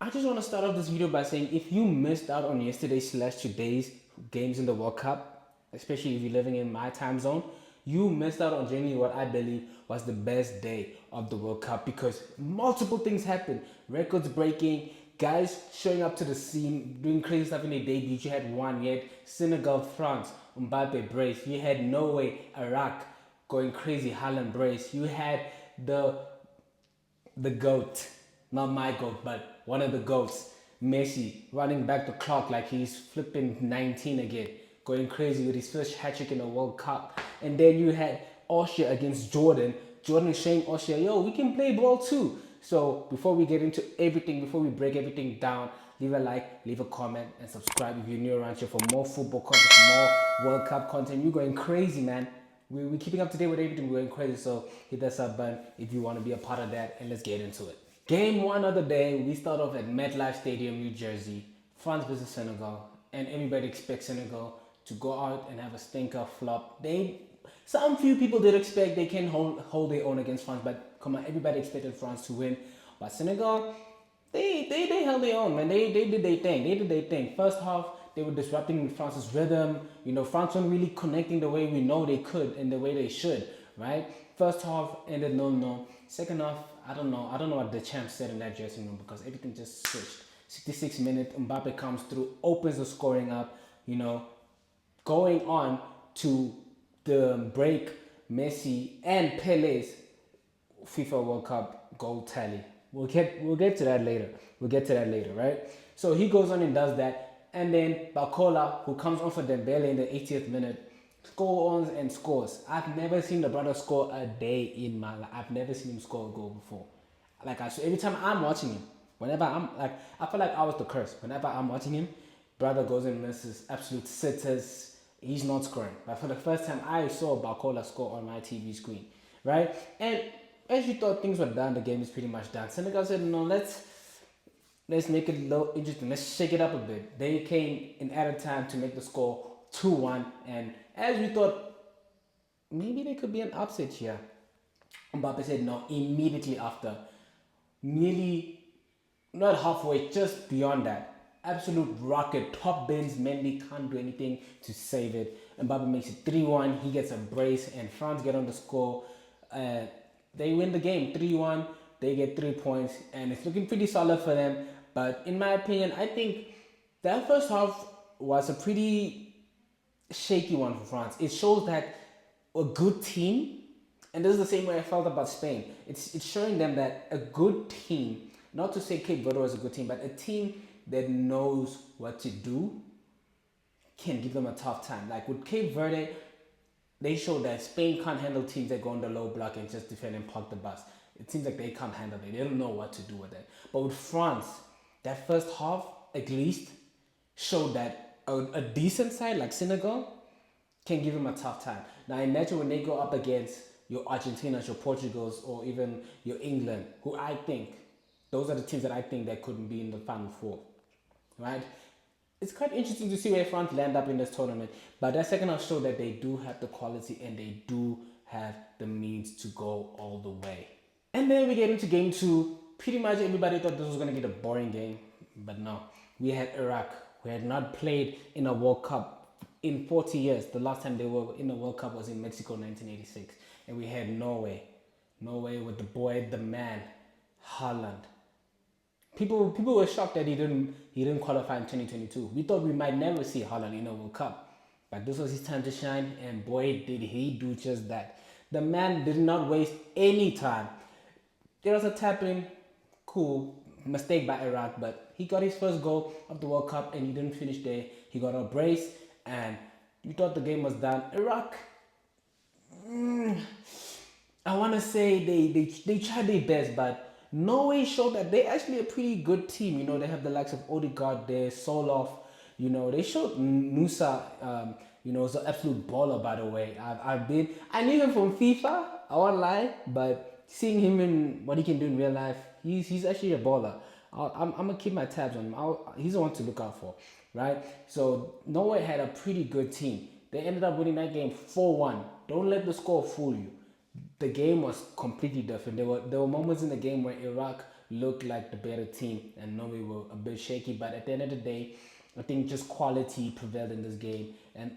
I just want to start off this video by saying if you missed out on yesterday's/today's games in the World Cup, especially if you're living in my time zone, you missed out on genuinely what I believe was the best day of the World Cup because multiple things happened. Records breaking, guys showing up to the scene, doing crazy stuff in their debut. You had one, you had Senegal, France, Mbappe brace. You had Norway, Iraq going crazy, Haaland brace. You had the GOAT, not my GOAT, but one of the GOATs, Messi, running back the clock like he's flipping 19 again, going crazy with his first hat trick in the World Cup. And then you had Austria against Jordan. Jordan is showing Austria, yo, we can play ball too. So before we get into everything, before we break everything down, leave a like, leave a comment, and subscribe if you're new around here for more football content, more World Cup content. We're going crazy, man. We're keeping up to date with everything. We're going crazy. So hit that sub button if you want to be a part of that, and let's get into it. Game one of the day, we start off at MetLife Stadium, New Jersey. France versus Senegal, and everybody expects Senegal to go out and have a stinker flop. Some few people did expect they can hold their own against France, but come on, everybody expected France to win. But Senegal, they held their own, man. They did their thing. They did their thing. First half, they were disrupting France's rhythm. You know, France weren't really connecting the way we know they could and the way they should, right? First half ended 0-0. Second half, I don't know what the champ said in that dressing room because everything just switched. 66 minutes, Mbappe comes through, opens the scoring up, you know, going on to the break Messi and Pele's FIFA World Cup goal tally. We'll get to that later. We'll get to that later, right? So he goes on and does that, and then Barcola, who comes on for Dembele in the 80th minute, scores and scores. I've never seen the brother score a day in my life. I've never seen him score a goal before. Every time I'm watching him, whenever I'm like, I feel like I was the curse. Whenever I'm watching him, brother goes and misses absolute sitters. He's not scoring. But for the first time, I saw Barcola score on my TV screen, right? And as you thought things were done, the game is pretty much done. Senegal said, no, let's make it a little interesting. Let's shake it up a bit. They came in added time to make the score 2-1. And as we thought, maybe there could be an upset here, Mbappe said no immediately after. Nearly, not halfway, just beyond that. Absolute rocket, top bins. Mendy can't do anything to save it. Mbappe makes it 3-1. He gets a brace, and France get on the score. They win the game 3-1. They get 3 points, and it's looking pretty solid for them. But in my opinion, I think that first half was a pretty shaky one for France. It shows that a good team, and this is the same way I felt about Spain. It's showing them that a good team, not to say Cape Verde was a good team, but a team that knows what to do can give them a tough time. Like with Cape Verde, they showed that Spain can't handle teams that go on the low block and just defend and park the bus. It seems like they can't handle it. They don't know what to do with it. But with France, that first half at least showed that a decent side like Senegal can give them a tough time. Now imagine when they go up against your Argentinas, your Portugals, or even your England, who I think, those are the teams that I think that couldn't be in the Final Four, right? It's quite interesting to see where France land up in this tournament. But that second half showed that they do have the quality and they do have the means to go all the way. And then we get into game two. Pretty much everybody thought this was going to get a boring game. But no, we had Iraq, who had not played in a World Cup in 40 years. The last time they were in a World Cup was in Mexico 1986. And we had Norway. Norway with the boy, the man, Haaland. People were shocked that he didn't qualify in 2022. We thought we might never see Haaland in a World Cup, but this was his time to shine, and boy did he do just that. The man did not waste any time. There was a tap-in, cool mistake by Iraq, but he got his first goal of the World Cup, and he didn't finish there. He got a brace, and you thought the game was done. Iraq, I want to say they tried their best, but Norway showed that they're actually a pretty good team. You know, they have the likes of Odegaard there, Soloff. You know, they showed Nusa, you know, is an absolute baller, by the way. I knew him from FIFA, I won't lie, but seeing him in what he can do in real life, he's actually a baller. I'm going to keep my tabs on him. He's the one to look out for, right? So Norway had a pretty good team. They ended up winning that game 4-1. Don't let the score fool you. The game was completely different. There were moments in the game where Iraq looked like the better team, and Norway were a bit shaky. But at the end of the day, I think just quality prevailed in this game, and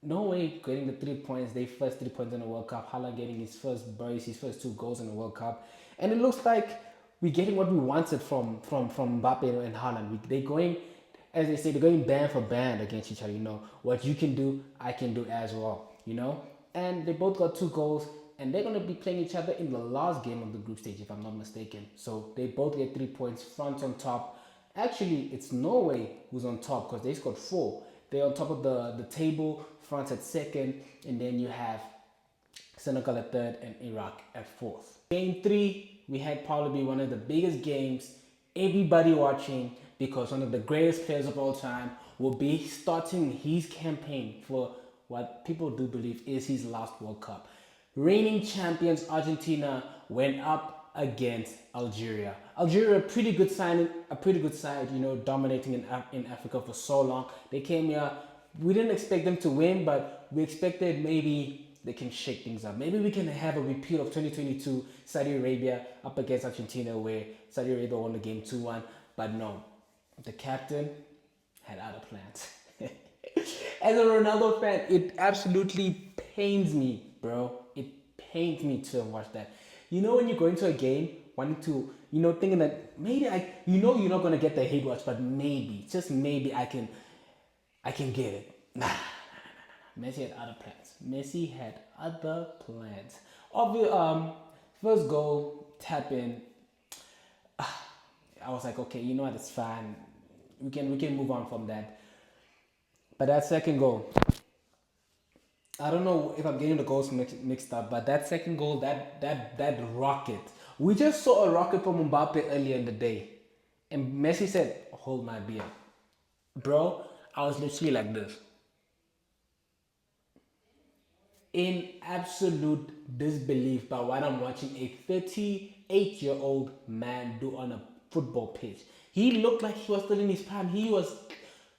Norway getting the 3 points, their first 3 points in the World Cup. Haaland getting his first brace, his first 2 goals in the World Cup, and it looks like we're getting what we wanted from Mbappe and Haaland. They're going, as they say, they're going band for band against each other. You know what you can do, I can do as well. You know, and they both got 2 goals, and they're gonna be playing each other in the last game of the group stage, if I'm not mistaken. So they both get 3 points. France on top. Actually, it's Norway who's on top because they scored 4. They're on top of the table. France at second, and then you have Senegal at third and Iraq at fourth. Game 3, we had probably one of the biggest games everybody watching, because one of the greatest players of all time will be starting his campaign for what people do believe is his last World Cup. Reigning champions Argentina went up against Algeria. Algeria, a pretty good side, you know, dominating in Africa for so long. They came here. We didn't expect them to win, but we expected maybe they can shake things up. Maybe we can have a repeat of 2022 Saudi Arabia up against Argentina, where Saudi Arabia won the game 2-1. But no, the captain had other plans. As a Ronaldo fan, it absolutely pains me, bro. It pains me to watch that. You know, when you go into a game wanting to, you know, thinking that maybe you're not gonna get the hate watch, but maybe, just maybe I can get it. Nah. Messi had other plans. Messi had other plans. First goal, tap in. I was like, okay, you know what, it's fine. We can move on from that. But that second goal, I don't know if I'm getting the goals mixed up, but that second goal, that rocket. We just saw a rocket from Mbappe earlier in the day. And Messi said, hold my beer. Bro, I was literally like this. In absolute disbelief by what I'm watching a 38-year-old man do on a football pitch. He looked like he was still in his prime. He was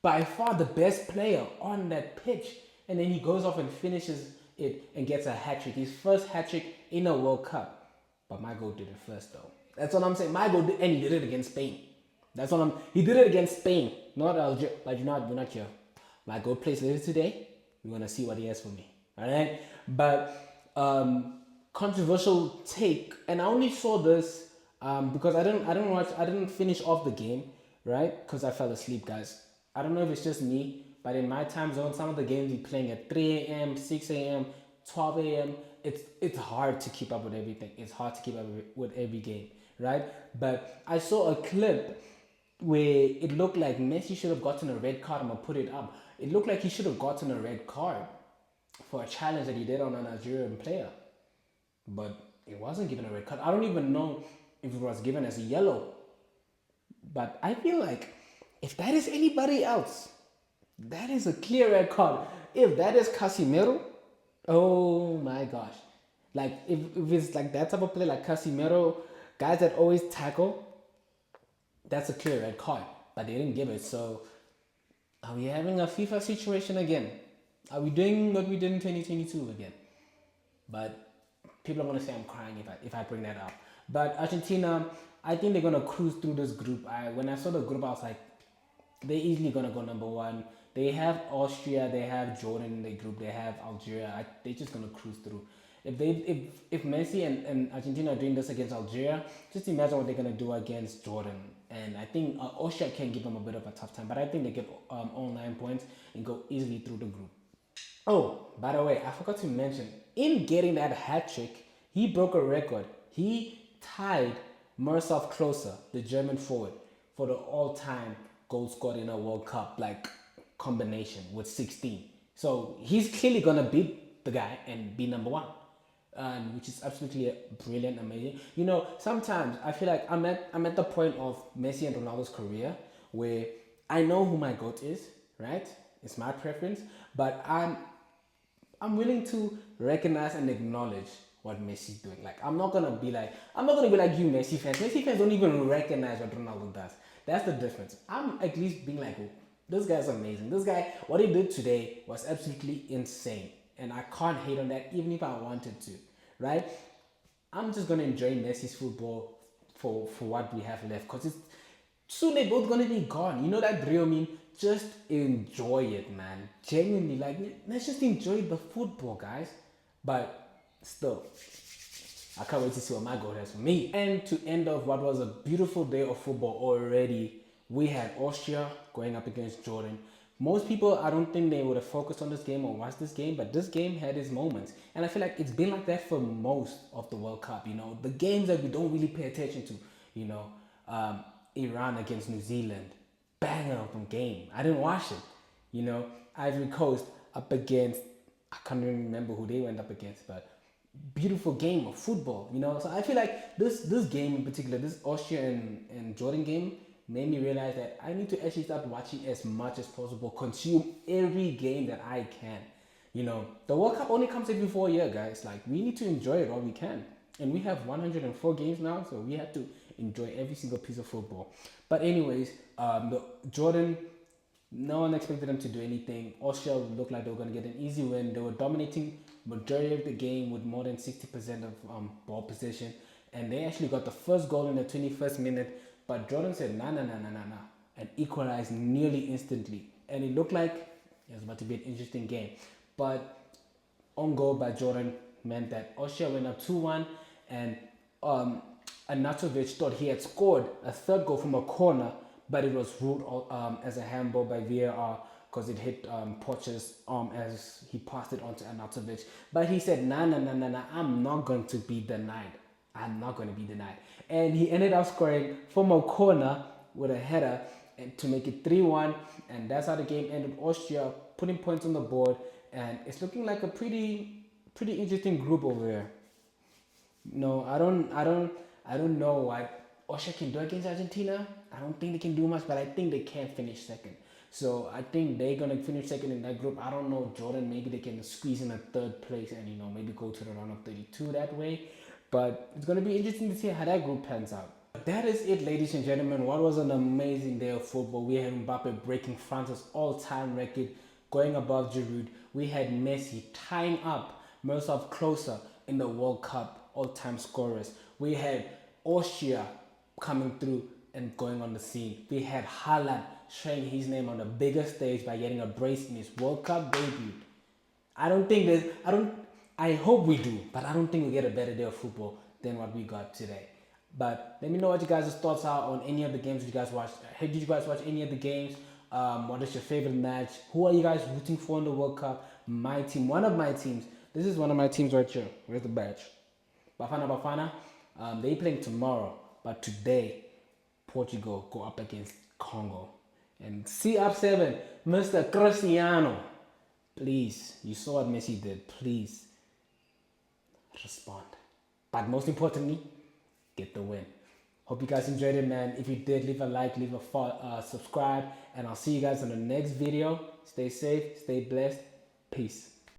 by far the best player on that pitch. And then he goes off and finishes it and gets a hat-trick. His first hat-trick in a World Cup. But my goal did it first, though. That's what I'm saying. My goal did, and he did it against Spain. He did it against Spain, not Algeria. But we're not here. My goal plays later today. We're going to see what he has for me. All right? But controversial take. And I only saw this because I didn't finish off the game, right? Because I fell asleep, guys. I don't know if it's just me, but in my time zone, some of the games we're playing at 3 a.m., 6 a.m., 12 a.m., it's hard to keep up with everything. It's hard to keep up with every game, right? But I saw a clip where it looked like Messi should have gotten a red card. I'm going to put it up. It looked like he should have gotten a red card for a challenge that he did on an Algerian player. But it wasn't given a red card. I don't even know if it was given as a yellow. But I feel like if that is anybody else, that is a clear red card. If that is Casemiro, oh my gosh. Like, if it's like that type of play, like Casemiro, guys that always tackle, that's a clear red card. But they didn't give it. So, are we having a FIFA situation again? Are we doing what we did in 2022 again? But people are going to say I'm crying if I bring that up. But Argentina, I think they're going to cruise through this group. When I saw the group, I was like, they're easily going to go number 1. They have Austria, they have Jordan in their group, they have Algeria. They're just going to cruise through. If Messi and Argentina are doing this against Algeria, just imagine what they're going to do against Jordan. And I think Austria can give them a bit of a tough time, but I think they get all 9 points and go easily through the group. Oh, by the way, I forgot to mention, in getting that hat trick, he broke a record. He tied Miroslav Klose, the German forward, for the all-time goal scored in a World Cup combination with 16. So he's clearly gonna beat the guy and be number 1, which is absolutely brilliant, amazing. You know, sometimes I feel like I'm at the point of Messi and Ronaldo's career where I know who my GOAT is, right? It's my preference, but I'm willing to recognize and acknowledge what Messi's doing. Like, I'm not gonna be like you Messi fans. Messi fans don't even recognize what Ronaldo does. That's the difference. I'm at least being like, oh, this guy's amazing. This guy, what he did today was absolutely insane. And I can't hate on that even if I wanted to, right? I'm just gonna enjoy Messi's football for what we have left, because it's soon they're both gonna be gone. You know that real meme? Just enjoy it, man. Genuinely, like, let's just enjoy the football, guys. But still, I can't wait to see what my goal has for me. And to end off what was a beautiful day of football already, we had Austria going up against Jordan. Most people, I don't think they would have focused on this game or watched this game, but this game had its moments. And I feel like it's been like that for most of the World Cup, you know. The games that we don't really pay attention to, you know. Iran against New Zealand, banger of a game. I didn't watch it, you know. Ivory Coast up against, I can't even remember who they went up against, but beautiful game of football, you know. So I feel like this game in particular, this Austria and Jordan game, made me realize that I need to actually start watching as much as possible, consume every game that I can. You know, the World Cup only comes every 4 years, guys. Like, we need to enjoy it while we can. And we have 104 games now, so we have to enjoy every single piece of football. But anyways, the Jordan, no one expected them to do anything. Austria looked like they were going to get an easy win. They were dominating majority of the game with more than 60% of ball possession. And they actually got the first goal in the 21st minute. But Jordan said, nah, and equalized nearly instantly. And it looked like it was about to be an interesting game. But on goal by Jordan meant that Austria went up 2-1, and Anatovic thought he had scored a third goal from a corner, but it was ruled as a handball by VAR because it hit Poch's arm as he passed it on to Anatovic. But he said, nah, I'm not going to be denied. I'm not going to be denied. And he ended up scoring from a corner with a header and to make it 3-1. And that's how the game ended. Austria putting points on the board. And it's looking like a pretty interesting group over there. No, I don't know what Austria can do against Argentina. I don't think they can do much, but I think they can finish second. So I think they're gonna finish second in that group. I don't know, Jordan, maybe they can squeeze in a third place and, you know, maybe go to the round of 32 that way. But it's gonna be interesting to see how that group pans out. That is it, ladies and gentlemen. What was an amazing day of football. We had Mbappe breaking France's all-time record, going above Giroud. We had Messi tying up Miroslav Klose in the World Cup all-time scorers. We had Austria coming through and going on the scene. We had Haaland showing his name on the biggest stage by getting a brace in his World Cup debut. I hope we do, but I don't think we get a better day of football than what we got today. But let me know what you guys' thoughts are on any of the games you guys watched. Hey, did you guys watch any of the games? What is your favorite match? Who are you guys rooting for in the World Cup? My team, one of my teams. This is one of my teams right here. Where's the badge? Bafana. They playing tomorrow, but today, Portugal go up against Congo. And CR7, Mr. Cristiano, please, you saw what Messi did. Please respond. But most importantly, get the win. Hope you guys enjoyed it, man. If you did, leave a like, leave a subscribe, and I'll see you guys in the next video. Stay safe, stay blessed. Peace.